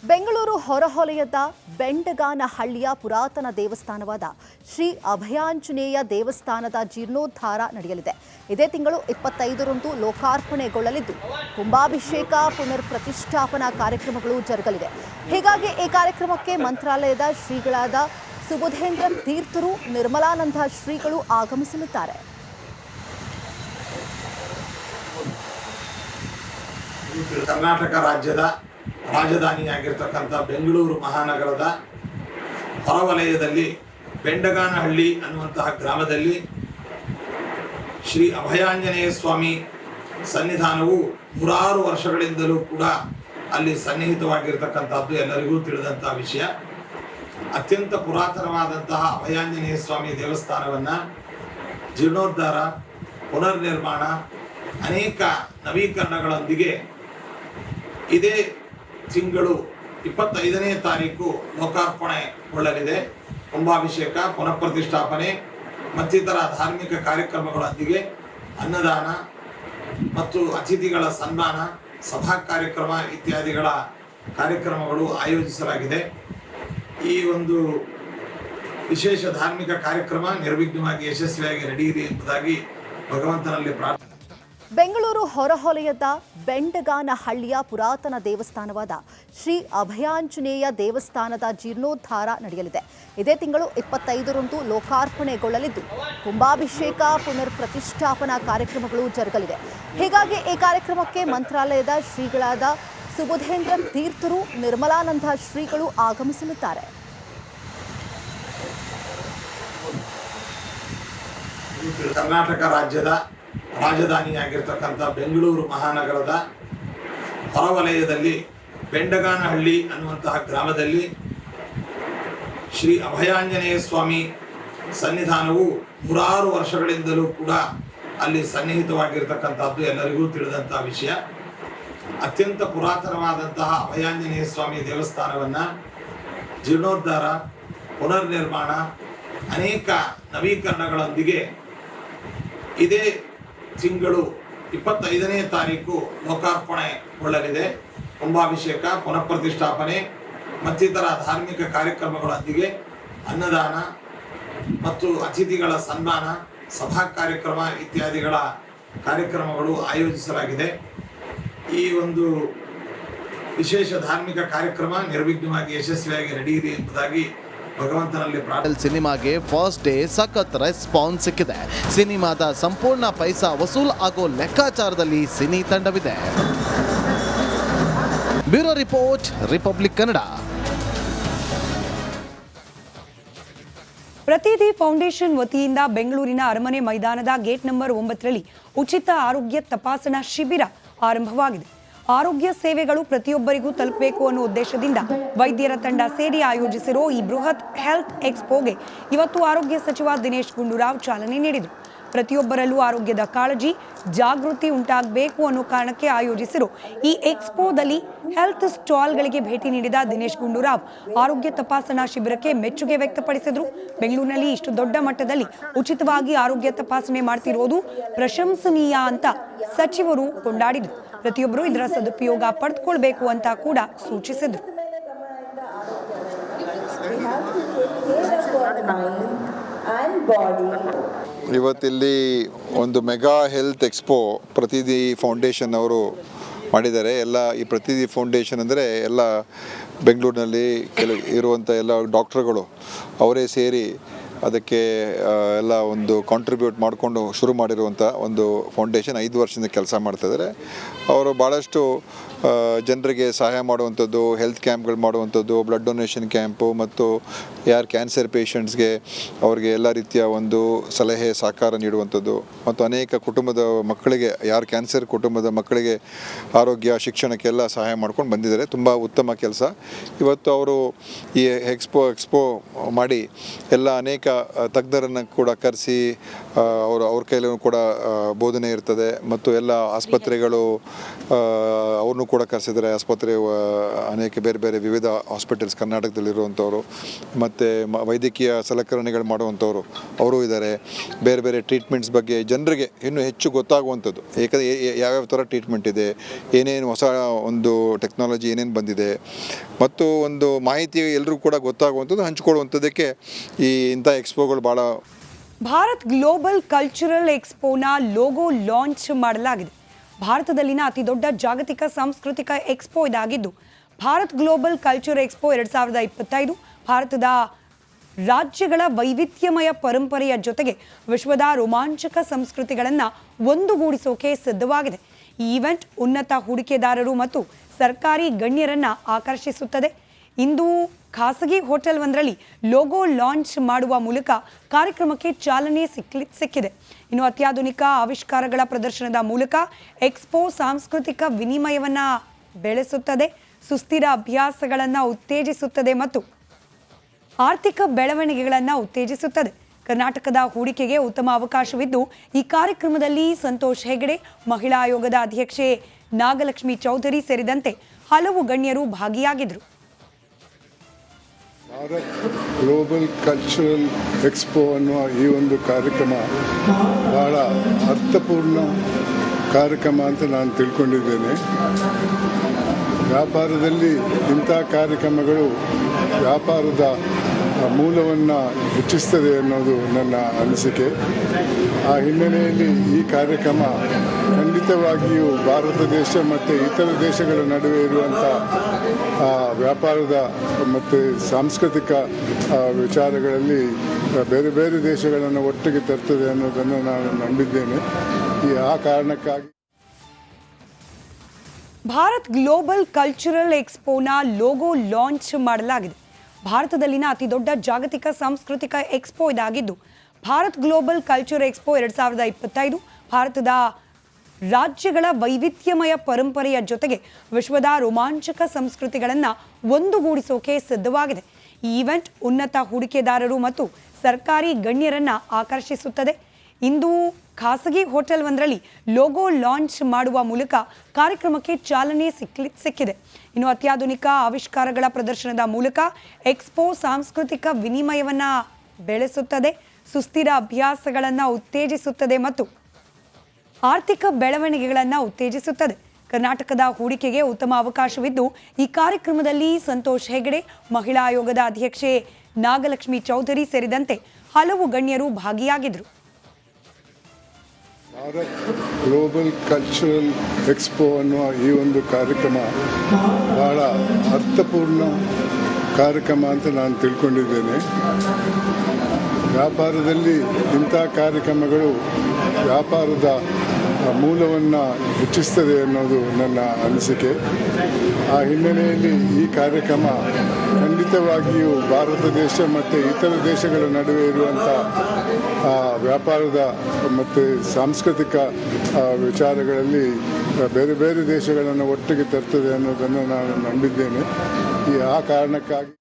ಬೆಂಗಳೂರು ಹೊರವಲಯದ ಬೆಂಡಗಾನಹಳ್ಳಿಯ ಪುರಾತನ ದೇವಸ್ಥಾನವಾದ ಶ್ರೀ ಅಭಯಾಂಜನೇಯ ದೇವಸ್ಥಾನದ ಜೀರ್ಣೋದ್ಧಾರ ನಡೆಯಲಿದೆ. ಇದೇ ತಿಂಗಳು 25ರಂದು ಲೋಕಾರ್ಪಣೆಗೊಳ್ಳಲಿದ್ದು ಕುಂಭಾಭಿಷೇಕ ಪುನರ್ ಪ್ರತಿಷ್ಠಾಪನಾ ಕಾರ್ಯಕ್ರಮಗಳು ಜರುಗಲಿವೆ. ಹೀಗಾಗಿ ಈ ಕಾರ್ಯಕ್ರಮಕ್ಕೆ ಮಂತ್ರಾಲಯದ ಶ್ರೀಗಳಾದ ಸುಬುಧೇಂದ್ರ ತೀರ್ಥರು, ನಿರ್ಮಲಾನಂದ ಶ್ರೀಗಳು ಆಗಮಿಸಲಿದ್ದಾರೆ. ಕರ್ನಾಟಕ ರಾಜ್ಯದ ರಾಜಧಾನಿಯಾಗಿರ್ತಕ್ಕಂಥ ಬೆಂಗಳೂರು ಮಹಾನಗರದ ಹೊರವಲಯದಲ್ಲಿ ಬೆಂಡಗಾನಹಳ್ಳಿ ಅನ್ನುವಂತಹ ಗ್ರಾಮದಲ್ಲಿ ಶ್ರೀ ಅಭಯಾಂಜನೇಯ ಸ್ವಾಮಿ ಸನ್ನಿಧಾನವು ನೂರಾರು ವರ್ಷಗಳಿಂದಲೂ ಕೂಡ ಅಲ್ಲಿ ಸನ್ನಿಹಿತವಾಗಿರ್ತಕ್ಕಂಥದ್ದು ಎಲ್ಲರಿಗೂ ತಿಳಿದಂತಹ ವಿಷಯ. ಅತ್ಯಂತ ಪುರಾತನವಾದಂತಹ ಅಭಯಾಂಜನೇಯ ಸ್ವಾಮಿ ದೇವಸ್ಥಾನವನ್ನು ಜೀರ್ಣೋದ್ಧಾರ, ಪುನರ್ ನಿರ್ಮಾಣ, ಅನೇಕ ನವೀಕರಣಗಳೊಂದಿಗೆ ಇದೇ ತಿಂಗಳು 25ನೇ ತಾರೀಕು ಲೋಕಾರ್ಪಣೆಗೊಳ್ಳಲಿದೆ. ಕುಂಭಾಭಿಷೇಕ, ಪುನಃ ಪ್ರತಿಷ್ಠಾಪನೆ ಮತ್ತಿತರ ಧಾರ್ಮಿಕ ಕಾರ್ಯಕ್ರಮಗಳೊಂದಿಗೆ ಅನ್ನದಾನ ಮತ್ತು ಅತಿಥಿಗಳ ಸನ್ಮಾನ, ಸಭಾ ಕಾರ್ಯಕ್ರಮ ಇತ್ಯಾದಿಗಳ ಕಾರ್ಯಕ್ರಮಗಳು ಆಯೋಜಿಸಲಾಗಿದೆ. ಈ ಒಂದು ವಿಶೇಷ ಧಾರ್ಮಿಕ ಕಾರ್ಯಕ್ರಮ ನಿರ್ವಿಘ್ನವಾಗಿ ಯಶಸ್ವಿಯಾಗಿ ನಡೆಯಿರಿ ಎಂಬುದಾಗಿ ಭಗವಂತನಲ್ಲಿ ಪ್ರಾರ್ಥನೆ. ಬೆಂಗಳೂರು ಹೊರವಲಯದ ಬೆಂಡಗಾನಹಳ್ಳಿಯ ಪುರಾತನ ದೇವಸ್ಥಾನವಾದ ಶ್ರೀ ಅಭಯಾಂಜನೇಯ ದೇವಸ್ಥಾನದ ಜೀರ್ಣೋದ್ಧಾರ ನಡೆಯಲಿದೆ. ಇದೇ ತಿಂಗಳು 25ರಂದು ಲೋಕಾರ್ಪಣೆಗೊಳ್ಳಲಿದ್ದು ಕುಂಭಾಭಿಷೇಕ ಪುನರ್ ಪ್ರತಿಷ್ಠಾಪನಾ ಕಾರ್ಯಕ್ರಮಗಳು ಜರುಗಲಿವೆ. ಹೀಗಾಗಿ ಈ ಕಾರ್ಯಕ್ರಮಕ್ಕೆ ಮಂತ್ರಾಲಯದ ಶ್ರೀಗಳಾದ ಸುಬುಧೇಂದ್ರ ತೀರ್ಥರು, ನಿರ್ಮಲಾನಂದ ಶ್ರೀಗಳು ಆಗಮಿಸಲಿದ್ದಾರೆ. ಕರ್ನಾಟಕ ರಾಜ್ಯದ ರಾಜಧಾನಿಯಾಗಿರ್ತಕ್ಕಂಥ ಬೆಂಗಳೂರು ಮಹಾನಗರದ ಹೊರವಲಯದಲ್ಲಿ ಬೆಂಡಗಾನಹಳ್ಳಿ ಅನ್ನುವಂತಹ ಗ್ರಾಮದಲ್ಲಿ ಶ್ರೀ ಅಭಯಾಂಜನೇಯ ಸ್ವಾಮಿ ಸನ್ನಿಧಾನವು ನೂರಾರು ವರ್ಷಗಳಿಂದಲೂ ಕೂಡ ಅಲ್ಲಿ ಸನ್ನಿಹಿತವಾಗಿರ್ತಕ್ಕಂಥದ್ದು ಎಲ್ಲರಿಗೂ ತಿಳಿದಂತಹ ವಿಷಯ. ಅತ್ಯಂತ ಪುರಾತನವಾದಂತಹ ಅಭಯಾಂಜನೇಯ ಸ್ವಾಮಿ ದೇವಸ್ಥಾನವನ್ನು ಜೀರ್ಣೋದ್ಧಾರ, ಪುನರ್ ನಿರ್ಮಾಣ, ಅನೇಕ ನವೀಕರಣಗಳೊಂದಿಗೆ ಇದೇ ತಿಂಗಳು 25ನೇ ತಾರೀಕು ಲೋಕಾರ್ಪಣೆಗೊಳ್ಳಲಿದೆ. ಕುಂಭಾಭಿಷೇಕ, ಪುನಃ ಪ್ರತಿಷ್ಠಾಪನೆ ಮತ್ತಿತರ ಧಾರ್ಮಿಕ ಕಾರ್ಯಕ್ರಮಗಳೊಂದಿಗೆ ಅನ್ನದಾನ ಮತ್ತು ಅತಿಥಿಗಳ ಸನ್ಮಾನ, ಸಭಾ ಕಾರ್ಯಕ್ರಮ ಇತ್ಯಾದಿಗಳ ಕಾರ್ಯಕ್ರಮಗಳು ಆಯೋಜಿಸಲಾಗಿದೆ. ಈ ಒಂದು ವಿಶೇಷ ಧಾರ್ಮಿಕ ಕಾರ್ಯಕ್ರಮ ನಿರ್ವಿಘ್ನವಾಗಿ ಯಶಸ್ವಿಯಾಗಿ ನಡೆಯಿರಿ ಎಂಬುದಾಗಿ ಭಗವಂತನಲ್ಲಿ ಪ್ರಾರ್ಥನೆ. ಸಿನಿಮಾಗೆ ಫಸ್ಟ್ ಡೇ ಸಖತ್ ರೆಸ್ಪಾನ್ಸ್ ಸಿಕ್ಕಿದೆ. ಸಿನಿಮಾದ ಸಂಪೂರ್ಣ ಪೈಸಾ ವಸೂಲ್ ಆಗೋ ಲೆಕ್ಕಾಚಾರದಲ್ಲಿ ಸಿನಿ ತಂಡವಿದೆ. Bureau report, republic Kannada. ಪ್ರತಿದಿ ಫೌಂಡೇಶನ್ ವತಿಯಿಂದ ಬೆಂಗಳೂರಿನ ಅರಮನೆ ಮೈದಾನದ ಗೇಟ್ ನಂಬರ್ 9ರಲ್ಲಿ ಉಚಿತ ಆರೋಗ್ಯ ತಪಾಸಣಾ ಶಿಬಿರ ಆರಂಭವಾಗಿದೆ. ಆರೋಗ್ಯ ಸೇವೆಗಳು ಪ್ರತಿಯೊಬ್ಬರಿಗೂ ತಲುಪಬೇಕು ಅನ್ನೋ ಉದ್ದೇಶದಿಂದ ವೈದ್ಯರ ತಂಡ ಸೇರಿ ಆಯೋಜಿಸಿರೋ ಈ ಬೃಹತ್ ಹೆಲ್ತ್ ಎಕ್ಸ್ಪೋಗೆ ಇವತ್ತು ಆರೋಗ್ಯ ಸಚಿವ ದಿನೇಶ್ ಗುಂಡೂರಾವ್ ಚಾಲನೆ ನೀಡಿದರು. ಪ್ರತಿಯೊಬ್ಬರಲ್ಲೂ ಆರೋಗ್ಯದ ಕಾಳಜಿ, ಜಾಗೃತಿ ಉಂಟಾಗಬೇಕು ಅನ್ನೋ ಕಾರಣಕ್ಕೆ ಆಯೋಜಿಸಿರೋ ಈ ಎಕ್ಸ್ಪೋದಲ್ಲಿ ಹೆಲ್ತ್ ಸ್ಟಾಲ್ಗಳಿಗೆ ಭೇಟಿ ನೀಡಿದ ದಿನೇಶ್ ಗುಂಡೂರಾವ್ ಆರೋಗ್ಯ ತಪಾಸಣಾ ಶಿಬಿರಕ್ಕೆ ಮೆಚ್ಚುಗೆ ವ್ಯಕ್ತಪಡಿಸಿದರು. ಬೆಂಗಳೂರಿನಲ್ಲಿ ಇಷ್ಟು ದೊಡ್ಡ ಮಟ್ಟದಲ್ಲಿ ಉಚಿತವಾಗಿ ಆರೋಗ್ಯ ತಪಾಸಣೆ ಮಾಡ್ತಿರೋದು ಪ್ರಶಂಸನೀಯ ಅಂತ ಸಚಿವರು ಕೊಂಡಾಡಿದರು. ಪ್ರತಿಯೊಬ್ಬರು ಇದರ ಸದುಪಯೋಗ ಪಡೆದುಕೊಳ್ಬೇಕು ಅಂತ ಕೂಡ ಸೂಚಿಸಿದರು. ಇವತ್ತಿಲ್ಲಿ ಒಂದು ಮೆಗಾ ಹೆಲ್ತ್ ಎಕ್ಸ್ಪೋ ಪ್ರತಿದಿ ಫೌಂಡೇಶನ್ ಅವರು ಮಾಡಿದ್ದಾರೆ. ಈ ಪ್ರತಿದಿ ಫೌಂಡೇಶನ್ ಅಂದರೆ ಎಲ್ಲ ಬೆಂಗಳೂರಿನಲ್ಲಿ ಇರುವಂಥ ಎಲ್ಲ ಡಾಕ್ಟ್ರುಗಳು ಅವರೇ ಸೇರಿ ಅದಕ್ಕೆ ಎಲ್ಲ ಒಂದು ಕಾಂಟ್ರಿಬ್ಯೂಟ್ ಮಾಡಿಕೊಂಡು ಶುರು ಮಾಡಿರುವಂಥ ಒಂದು ಫೌಂಡೇಶನ್ 5 ವರ್ಷದಿಂದ ಕೆಲಸ ಮಾಡ್ತಾಯಿದ್ದಾರೆ. ಅವರು ಭಾಳಷ್ಟು ಜನರಿಗೆ ಸಹಾಯ ಮಾಡುವಂಥದ್ದು, ಹೆಲ್ತ್ ಕ್ಯಾಂಪ್ಗಳು ಮಾಡುವಂಥದ್ದು, ಬ್ಲಡ್ ಡೊನೇಷನ್ ಕ್ಯಾಂಪು ಮತ್ತು ಯಾರು ಕ್ಯಾನ್ಸರ್ ಪೇಷಂಟ್ಸ್ಗೆ ಅವ್ರಿಗೆ ಎಲ್ಲ ರೀತಿಯ ಒಂದು ಸಲಹೆ ಸಹಕಾರ ನೀಡುವಂಥದ್ದು ಮತ್ತು ಅನೇಕ ಕುಟುಂಬದ ಮಕ್ಕಳಿಗೆ, ಯಾರು ಕ್ಯಾನ್ಸರ್ ಕುಟುಂಬದ ಮಕ್ಕಳಿಗೆ ಆರೋಗ್ಯ ಶಿಕ್ಷಣಕ್ಕೆಲ್ಲ ಸಹಾಯ ಮಾಡ್ಕೊಂಡು ಬಂದಿದ್ದಾರೆ. ತುಂಬ ಉತ್ತಮ ಕೆಲಸ. ಇವತ್ತು ಅವರು ಈ ಎಕ್ಸ್ಪೋ ಮಾಡಿ ಎಲ್ಲ ಅನೇಕ ತಜ್ಞರನ್ನು ಕೂಡ ಕರೆಸಿ ಅವ್ರ ಕೈಲೂ ಕೂಡ ಬೋಧನೆ ಇರ್ತದೆ ಮತ್ತು ಎಲ್ಲ ಆಸ್ಪತ್ರೆಗಳು ಅವ್ರನ್ನೂ ಕೂಡ ಕರೆಸಿದ್ದಾರೆ. ಆಸ್ಪತ್ರೆ ಅನೇಕ ಬೇರೆ ಬೇರೆ ವಿವಿಧ ಹಾಸ್ಪಿಟಲ್ಸ್ ಕರ್ನಾಟಕದಲ್ಲಿರುವಂಥವ್ರು ಮತ್ತು ವೈದ್ಯಕೀಯ ಸಲಕರಣೆಗಳು ಮಾಡುವಂಥವ್ರು ಅವರು ಇದ್ದಾರೆ. ಬೇರೆ ಬೇರೆ ಟ್ರೀಟ್ಮೆಂಟ್ಸ್ ಬಗ್ಗೆ ಜನರಿಗೆ ಇನ್ನೂ ಹೆಚ್ಚು ಗೊತ್ತಾಗುವಂಥದ್ದು, ಏಕೆಂದರೆ ಯಾವ್ಯಾವ ಥರ ಟ್ರೀಟ್ಮೆಂಟ್ ಇದೆ, ಏನೇನು ಹೊಸ ಒಂದು ಟೆಕ್ನಾಲಜಿ ಏನೇನು ಬಂದಿದೆ ಮತ್ತು ಒಂದು ಮಾಹಿತಿ ಎಲ್ಲರೂ ಕೂಡ ಗೊತ್ತಾಗುವಂಥದ್ದು, ಹಂಚಿಕೊಳ್ಳುವಂಥದ್ದಕ್ಕೆ ಇಂಥ ಎಕ್ಸ್ಪೋಗಳು ಭಾಳ. ಭಾರತ್ ಗ್ಲೋಬಲ್ ಕಲ್ಚರಲ್ ಎಕ್ಸ್ಪೋನ ಲೋಗೋ ಲಾಂಚ್ ಮಾಡಲಾಗಿದೆ. ಭಾರತದಲ್ಲಿನ ಅತಿ ದೊಡ್ಡ ಜಾಗತಿಕ ಸಾಂಸ್ಕೃತಿಕ ಎಕ್ಸ್ಪೋ ಇದಾಗಿದ್ದು, ಭಾರತ್ ಗ್ಲೋಬಲ್ ಕಲ್ಚರ್ ಎಕ್ಸ್ಪೋ 2025 ಭಾರತದ ರಾಜ್ಯಗಳ ವೈವಿಧ್ಯಮಯ ಪರಂಪರೆಯ ಜೊತೆಗೆ ವಿಶ್ವದ ರೋಮಾಂಚಕ ಸಂಸ್ಕೃತಿಗಳನ್ನು ಒಂದುಗೂಡಿಸೋಕೆ ಸಿದ್ಧವಾಗಿದೆ. ಈ ಈವೆಂಟ್ ಉನ್ನತ ಹೂಡಿಕೆದಾರರು ಮತ್ತು ಸರ್ಕಾರಿ ಗಣ್ಯರನ್ನು ಆಕರ್ಷಿಸುತ್ತದೆ. ಇಂದು ಖಾಸಗಿ ಹೋಟೆಲ್ ಒಂದರಲ್ಲಿ ಲೋಗೋ ಲಾಂಚ್ ಮಾಡುವ ಮೂಲಕ ಕಾರ್ಯಕ್ರಮಕ್ಕೆ ಚಾಲನೆ ಸಿಕ್ಕಿದೆ. ಇನ್ನು ಅತ್ಯಾಧುನಿಕ ಆವಿಷ್ಕಾರಗಳ ಪ್ರದರ್ಶನದ ಮೂಲಕ ಎಕ್ಸ್ಪೋ ಸಾಂಸ್ಕೃತಿಕ ವಿನಿಮಯವನ್ನು ಬೆಳೆಸುತ್ತದೆ, ಸುಸ್ಥಿರ ಅಭ್ಯಾಸಗಳನ್ನು ಉತ್ತೇಜಿಸುತ್ತದೆ ಮತ್ತು ಆರ್ಥಿಕ ಬೆಳವಣಿಗೆಗಳನ್ನು ಉತ್ತೇಜಿಸುತ್ತದೆ. ಕರ್ನಾಟಕದ ಹೂಡಿಕೆಗೆ ಉತ್ತಮ ಅವಕಾಶವಿದ್ದು, ಈ ಕಾರ್ಯಕ್ರಮದಲ್ಲಿ ಸಂತೋಷ್ ಹೆಗಡೆ, ಮಹಿಳಾ ಆಯೋಗದ ಅಧ್ಯಕ್ಷೆ ನಾಗಲಕ್ಷ್ಮಿ ಚೌಧರಿ ಸೇರಿದಂತೆ ಹಲವು ಗಣ್ಯರು ಭಾಗಿಯಾಗಿದ್ದರು. ಭಾರತ್ ಗ್ಲೋಬಲ್ ಕಲ್ಚರಲ್ ಎಕ್ಸ್ಪೋ ಅನ್ನುವ ಈ ಒಂದು ಕಾರ್ಯಕ್ರಮ ಬಹಳ ಅರ್ಥಪೂರ್ಣ ಕಾರ್ಯಕ್ರಮ ಅಂತ ನಾನು ತಿಳ್ಕೊಂಡಿದ್ದೇನೆ. ವ್ಯಾಪಾರದಲ್ಲಿ ಇಂಥ ಕಾರ್ಯಕ್ರಮಗಳು ವ್ಯಾಪಾರದ ಮೂಲವನ್ನು ಹೆಚ್ಚಿಸ್ತದೆ ಅನ್ನೋದು ನನ್ನ ಅನಿಸಿಕೆ. ಆ ಹಿನ್ನೆಲೆಯಲ್ಲಿ ಈ ಕಾರ್ಯಕ್ರಮ ಖಂಡಿತವಾಗಿಯೂ ಭಾರತ ದೇಶ ಮತ್ತು ಇತರ ದೇಶಗಳ ನಡುವೆ ಇರುವಂಥ ವ್ಯಾಪಾರದ ಮತ್ತು ಸಾಂಸ್ಕೃತಿಕ ವಿಚಾರಗಳಲ್ಲಿ ಬೇರೆ ಬೇರೆ ದೇಶಗಳನ್ನು ಒಟ್ಟಿಗೆ ತರ್ತದೆ ಅನ್ನೋದನ್ನು ನಾನು ನಂಬಿದ್ದೇನೆ. ಆ ಕಾರಣಕ್ಕಾಗಿ ಭಾರತ್ ಗ್ಲೋಬಲ್ ಕಲ್ಚರಲ್ ಎಕ್ಸ್ಪೋನ ಲೋಗೋ ಲಾಂಚ್ ಮಾಡಲಾಗಿದೆ. ಭಾರತದಲ್ಲಿನ ಅತಿ ದೊಡ್ಡ ಜಾಗತಿಕ ಸಾಂಸ್ಕೃತಿಕ ಎಕ್ಸ್ಪೋ ಇದಾಗಿದ್ದು, ಭಾರತ್ ಗ್ಲೋಬಲ್ ಕಲ್ಚರ್ ಎಕ್ಸ್ಪೋ 2025 ಭಾರತದ ರಾಜ್ಯಗಳ ವೈವಿಧ್ಯಮಯ ಪರಂಪರೆಯ ಜೊತೆಗೆ ವಿಶ್ವದ ರೋಮಾಂಚಕ ಸಂಸ್ಕೃತಿಗಳನ್ನು ಒಂದುಗೂಡಿಸೋಕೆ ಸಿದ್ಧವಾಗಿದೆ. ಈ ಈವೆಂಟ್ ಉನ್ನತ ಹೂಡಿಕೆದಾರರು ಮತ್ತು ಸರ್ಕಾರಿ ಗಣ್ಯರನ್ನು ಆಕರ್ಷಿಸುತ್ತದೆ. ಇಂದು ಖಾಸಗಿ ಹೋಟೆಲ್ ಒಂದರಲ್ಲಿ ಲೋಗೋ ಲಾಂಚ್ ಮಾಡುವ ಮೂಲಕ ಕಾರ್ಯಕ್ರಮಕ್ಕೆ ಚಾಲನೆ ಸಿಕ್ಕಿದೆ. ಇನ್ನು ಅತ್ಯಾಧುನಿಕ ಆವಿಷ್ಕಾರಗಳ ಪ್ರದರ್ಶನದ ಮೂಲಕ ಎಕ್ಸ್ಪೋ ಸಾಂಸ್ಕೃತಿಕ ವಿನಿಮಯವನ್ನು ಬೆಳೆಸುತ್ತದೆ, ಸುಸ್ಥಿರ ಅಭ್ಯಾಸಗಳನ್ನು ಉತ್ತೇಜಿಸುತ್ತದೆ ಮತ್ತು ಆರ್ಥಿಕ ಬೆಳವಣಿಗೆಗಳನ್ನು ಉತ್ತೇಜಿಸುತ್ತದೆ. ಕರ್ನಾಟಕದ ಹೂಡಿಕೆಗೆ ಉತ್ತಮ ಅವಕಾಶವಿದ್ದು, ಈ ಕಾರ್ಯಕ್ರಮದಲ್ಲಿ ಸಂತೋಷ್ ಹೆಗಡೆ, ಮಹಿಳಾ ಆಯೋಗದ ಅಧ್ಯಕ್ಷೆ ನಾಗಲಕ್ಷ್ಮಿ ಚೌಧರಿ ಸೇರಿದಂತೆ ಹಲವು ಗಣ್ಯರು ಭಾಗಿಯಾಗಿದ್ದರು. ಭಾರತ್ ಗ್ಲೋಬಲ್ ಕಲ್ಚರಲ್ ಎಕ್ಸ್ಪೋ ಅನ್ನುವ ಈ ಒಂದು ಕಾರ್ಯಕ್ರಮ ಬಹಳ ಅರ್ಥಪೂರ್ಣ ಕಾರ್ಯಕ್ರಮ ಅಂತ ನಾನು ತಿಳ್ಕೊಂಡಿದ್ದೇನೆ. ವ್ಯಾಪಾರದಲ್ಲಿ ಇಂಥ ಕಾರ್ಯಕ್ರಮಗಳು ವ್ಯಾಪಾರದ ಮೂಲವನ್ನು ಹೆಚ್ಚಿಸ್ತದೆ ಅನ್ನೋದು ನನ್ನ ಅನಿಸಿಕೆ. ಆ ಹಿನ್ನೆಲೆಯಲ್ಲಿ ಈ ಕಾರ್ಯಕ್ರಮ ಖಂಡಿತವಾಗಿಯೂ ಭಾರತ ದೇಶ ಮತ್ತು ಇತರ ದೇಶಗಳ ನಡುವೆ ಇರುವಂಥ ವ್ಯಾಪಾರದ ಮತ್ತು ಸಾಂಸ್ಕೃತಿಕ ವಿಚಾರಗಳಲ್ಲಿ ಬೇರೆ ಬೇರೆ ದೇಶಗಳನ್ನು ಒಟ್ಟಿಗೆ ತರ್ತದೆ ಅನ್ನೋದನ್ನು ನಾನು ನಂಬಿದ್ದೇನೆ. ಆ ಕಾರಣಕ್ಕಾಗಿ